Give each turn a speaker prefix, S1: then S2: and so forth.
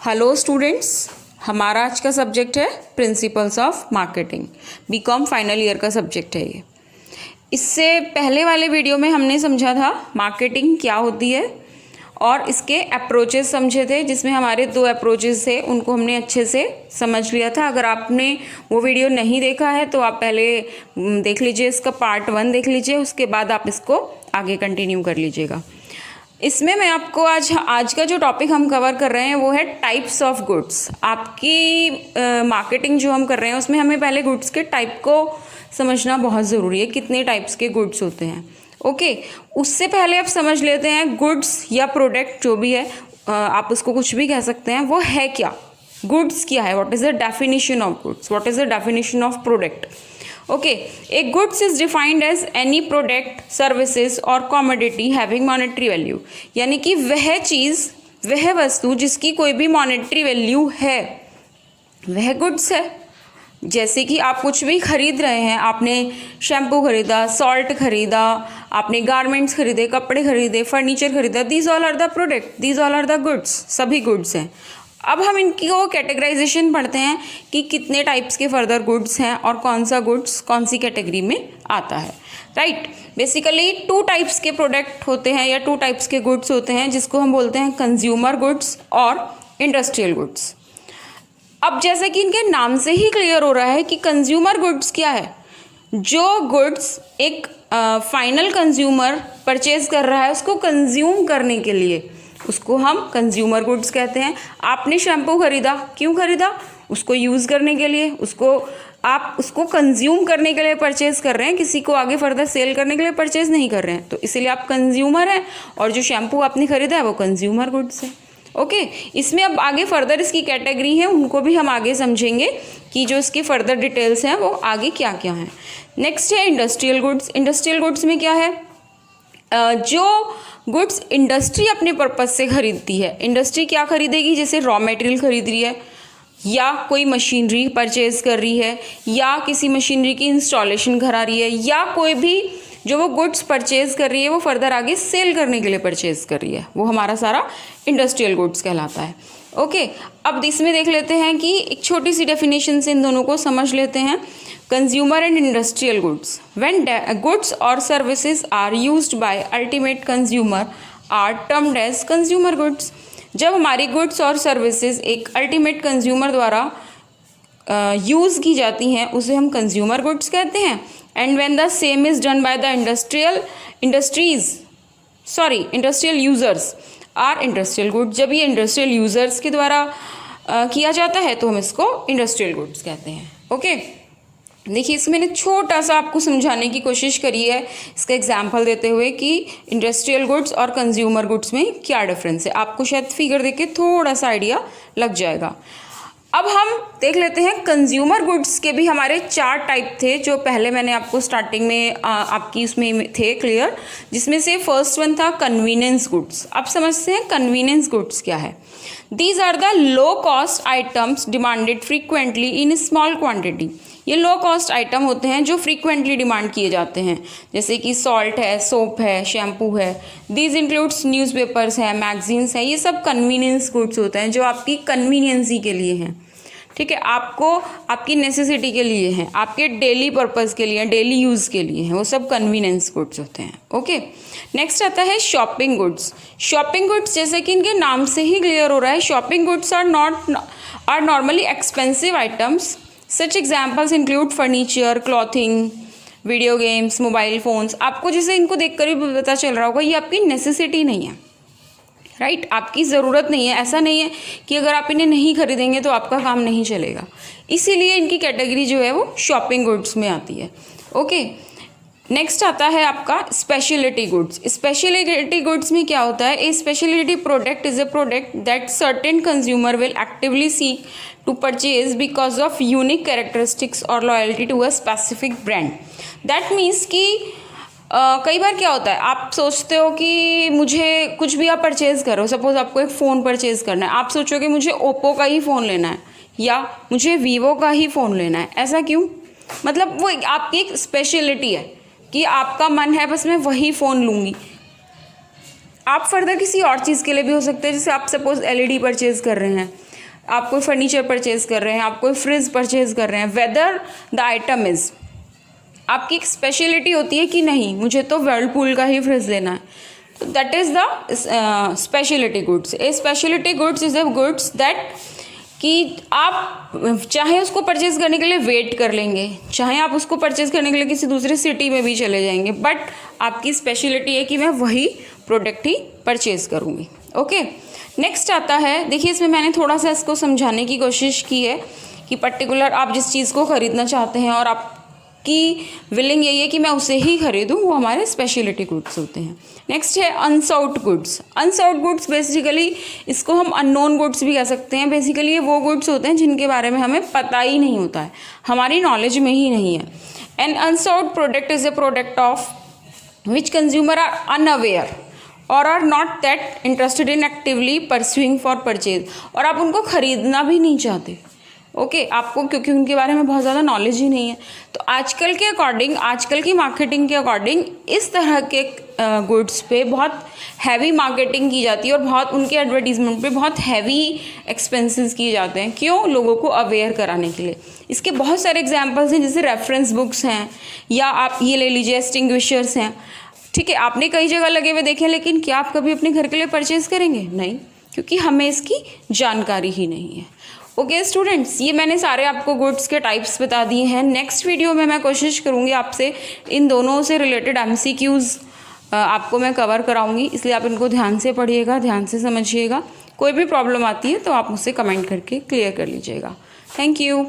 S1: Hello students, हमारा आज का सब्जेक्ट है principles of marketing. BCom final year का सब्जेक्ट है ये। इससे पहले वाले वीडियो में हमने समझा था मार्केटिंग क्या होती है और इसके अप्रोचेस समझे थे, जिसमें हमारे 2 अप्रोचेस थे, उनको हमने अच्छे से समझ लिया था। अगर आपने वो वीडियो नहीं देखा है तो आप पहले देख लीजिए, इसका पार्ट 1 देख लीजिए, उसके बाद आप इसको आगे कंटिन्यू कर लीजिएगा। इसमें मैं आपको आज का जो टॉपिक हम कवर कर रहे हैं वो है टाइप्स ऑफ गुड्स। आपकी मार्केटिंग जो हम कर रहे हैं उसमें हमें पहले गुड्स के टाइप को समझना बहुत ज़रूरी है, कितने टाइप्स के गुड्स होते हैं। ओके, उससे पहले आप समझ लेते हैं गुड्स या प्रोडक्ट जो भी है, आप उसको कुछ भी कह सकते हैं, वो है क्या, गुड्स क्या है, what is the definition of goods, what is the definition of product. Okay, a goods is defined as any product, services और कॉमोडिटी हैविंग मॉनेटरी वैल्यू, यानी कि वह चीज़, वह वस्तु जिसकी कोई भी मॉनेटरी वैल्यू है, वह गुड्स है। जैसे कि आप कुछ भी खरीद रहे हैं, आपने शैम्पू खरीदा, सॉल्ट खरीदा, आपने गारमेंट्स खरीदे, कपड़े खरीदे, फर्नीचर खरीदा, these all are the product, these all are the goods, सभी गुड्स हैं। अब हम इनकी वो कैटेगराइजेशन पढ़ते हैं कि कितने टाइप्स के फर्दर गुड्स हैं और कौन सा गुड्स कौन सी कैटेगरी में आता है। राइट, बेसिकली 2 टाइप्स के प्रोडक्ट होते हैं या 2 टाइप्स के गुड्स होते हैं, जिसको हम बोलते हैं कंज्यूमर गुड्स और इंडस्ट्रियल गुड्स। अब जैसे कि इनके नाम से ही क्लियर हो रहा है कि कंज्यूमर गुड्स क्या है, जो गुड्स एक फाइनल कंज्यूमर परचेज कर रहा है उसको कंज्यूम करने के लिए, उसको हम कंज्यूमर गुड्स कहते हैं। आपने शैम्पू खरीदा, क्यों खरीदा? उसको यूज़ करने के लिए, आप उसको कंज्यूम करने के लिए परचेज़ कर रहे हैं, किसी को आगे फर्दर सेल करने के लिए परचेज़ नहीं कर रहे हैं, तो इसीलिए आप कंज्यूमर हैं। और जो शैम्पू आपने खरीदा है वो कंज्यूमर गुड्स है। ओके, इसमें अब आगे फर्दर इसकी कैटेगरी है, उनको भी हम आगे समझेंगे कि जो इसकी फर्दर डिटेल्स हैं वो आगे क्या क्या हैं। नेक्स्ट है इंडस्ट्रियल गुड्स। इंडस्ट्रियल गुड्स में क्या है, जो गुड्स इंडस्ट्री अपने पर्पस से खरीदती है। इंडस्ट्री क्या खरीदेगी? जैसे रॉ मटेरियल खरीद रही है, या कोई मशीनरी परचेज कर रही है, या किसी मशीनरी की इंस्टॉलेशन करा रही है, या कोई भी जो वो गुड्स परचेज कर रही है वो फर्दर आगे सेल करने के लिए परचेज कर रही है, वो हमारा सारा इंडस्ट्रियल गुड्स कहलाता है। ओके, अब इसमें देख लेते हैं कि एक छोटी सी डेफिनेशन से इन दोनों को समझ लेते हैं। Consumer and industrial goods, when goods और services are used by ultimate consumer are termed as consumer goods. जब हमारी गुड्स और सर्विसेज एक अल्टीमेट कंज्यूमर द्वारा यूज़ की जाती हैं उसे हम कंज्यूमर गुड्स कहते हैं। And when the same is done by the industrial users are industrial goods. जब ये इंडस्ट्रियल यूज़र्स के द्वारा किया जाता है तो हम इसको इंडस्ट्रियल गुड्स कहते हैं। ओके, देखिए इसमें मैंने छोटा सा आपको समझाने की कोशिश करी है इसका एग्जाम्पल देते हुए कि इंडस्ट्रियल गुड्स और कंज्यूमर गुड्स में क्या डिफरेंस है। आपको शायद फिगर देख के थोड़ा सा आइडिया लग जाएगा। अब हम देख लेते हैं कंज्यूमर गुड्स के भी हमारे 4 टाइप थे, जो पहले मैंने आपको स्टार्टिंग में आपकी उसमें थे क्लियर, जिसमें से फर्स्ट वन था कन्वीनियंस गुड्स। अब समझते हैं कन्वीनियंस गुड्स क्या है। These are the low cost items demanded frequently in small quantity. ये लो कॉस्ट आइटम होते हैं जो फ्रीक्वेंटली डिमांड किए जाते हैं, जैसे कि सॉल्ट है, सोप है, शैम्पू है। दीज इंक्लूड्स न्यूज़पेपर्स हैं, मैगजीन्स हैं, ये सब कन्वीनियंस गुड्स होते हैं जो आपकी कन्वीनियंसी के लिए हैं। ठीक है, आपको आपकी नेसेसिटी के लिए हैं, आपके डेली पर्पज़ के लिए, डेली यूज़ के लिए हैं, वो सब कन्वीनियंस गुड्स होते हैं। ओके, नेक्स्ट आता है शॉपिंग गुड्स। शॉपिंग गुड्स जैसे कि इनके नाम से ही क्लियर हो रहा है, shopping goods are normally expensive items. Such examples include furniture, clothing, video games, mobile phones. आपको जैसे इनको देखकर भी पता चल रहा होगा ये आपकी नेसेसिटी नहीं है, राइट, आपकी ज़रूरत नहीं है। ऐसा नहीं है कि अगर आप इन्हें नहीं खरीदेंगे तो आपका काम नहीं चलेगा, इसीलिए इनकी कैटेगरी जो है वो शॉपिंग गुड्स में आती है। ओके, नेक्स्ट आता है आपका स्पेशलिटी गुड्स। स्पेशलिटी गुड्स में क्या होता है, a specialty product is a product that certain consumer will actively seek to purchase because of unique characteristics और loyalty to a specific brand. That means कि कई बार क्या होता है, आप सोचते हो कि मुझे कुछ भी आप परचेज़ करो, सपोज़ आपको एक फ़ोन परचेज़ करना है, आप सोचोगे मुझे ओप्पो का ही फ़ोन लेना है या मुझे वीवो का ही फ़ोन लेना है। ऐसा क्यों? मतलब वो आपकी एक स्पेशलिटी है कि आपका मन है बस मैं वही फ़ोन लूँगी। आप फर्दर किसी और चीज़ के लिए भी हो सकते हैं, जैसे आप सपोज़ एलईडी परचेज़ कर रहे हैं आप कोई फर्नीचर परचेज कर रहे हैं, आप कोई फ्रिज परचेज कर रहे हैं, वेदर द आइटम इज़, आपकी एक स्पेशलिटी होती है कि नहीं मुझे तो वर्लपूल का ही फ्रिज लेना है, तो that is the speciality goods. A speciality goods is the goods that कि आप चाहे उसको परचेज़ करने के लिए वेट कर लेंगे, चाहे आप उसको परचेज़ करने के लिए किसी दूसरे सिटी में भी चले जाएंगे, बट आपकी स्पेशलिटी है कि मैं वही प्रोडक्ट ही परचेज़ करूँगी। ओके, नेक्स्ट आता है, देखिए इसमें मैंने थोड़ा सा इसको समझाने की कोशिश की है कि पर्टिकुलर आप जिस चीज़ को ख़रीदना चाहते हैं और आपकी विलिंग यही है कि मैं उसे ही खरीदूं, वो हमारे स्पेशलिटी गुड्स होते हैं। नेक्स्ट है अनसॉल्ट गुड्स। अनसॉल्ट गुड्स बेसिकली इसको हम अननोन गुड्स भी कह सकते हैं। बेसिकली ये वो गुड्स होते हैं जिनके बारे में हमें पता ही नहीं होता है, हमारी नॉलेज में ही नहीं है। An unsought product is a product of which consumer are unaware और are not that interested in actively pursuing for purchase, और आप उनको ख़रीदना भी नहीं चाहते। ओके, आपको क्योंकि उनके बारे में बहुत ज़्यादा नॉलेज ही नहीं है। तो आजकल के अकॉर्डिंग, आजकल की मार्केटिंग के अकॉर्डिंग इस तरह के गुड्स पे बहुत हैवी मार्केटिंग की जाती है और बहुत उनके एडवर्टीजमेंट पे बहुत हैवी एक्सपेंसेस किए जाते हैं। क्यों? लोगों को अवेयर कराने के लिए। इसके बहुत सारे एग्जांपल्स हैं, जैसे रेफरेंस बुक्स हैं, या आप ये ले लीजिए एक्सटिंग्विशर्स हैं। ठीक है, आपने कई जगह लगे हुए देखे, लेकिन क्या आप कभी अपने घर के लिए परचेज़ करेंगे? नहीं, क्योंकि हमें इसकी जानकारी ही नहीं है। ओके स्टूडेंट्स, ये मैंने सारे आपको गुड्स के टाइप्स बता दिए हैं। नेक्स्ट वीडियो में मैं कोशिश करूँगी आपसे इन दोनों से रिलेटेड MCQs आपको मैं कवर कराऊंगी, इसलिए आप इनको ध्यान से पढ़िएगा, ध्यान से समझिएगा। कोई भी प्रॉब्लम आती है तो आप मुझसे कमेंट करके क्लियर कर लीजिएगा। Thank you.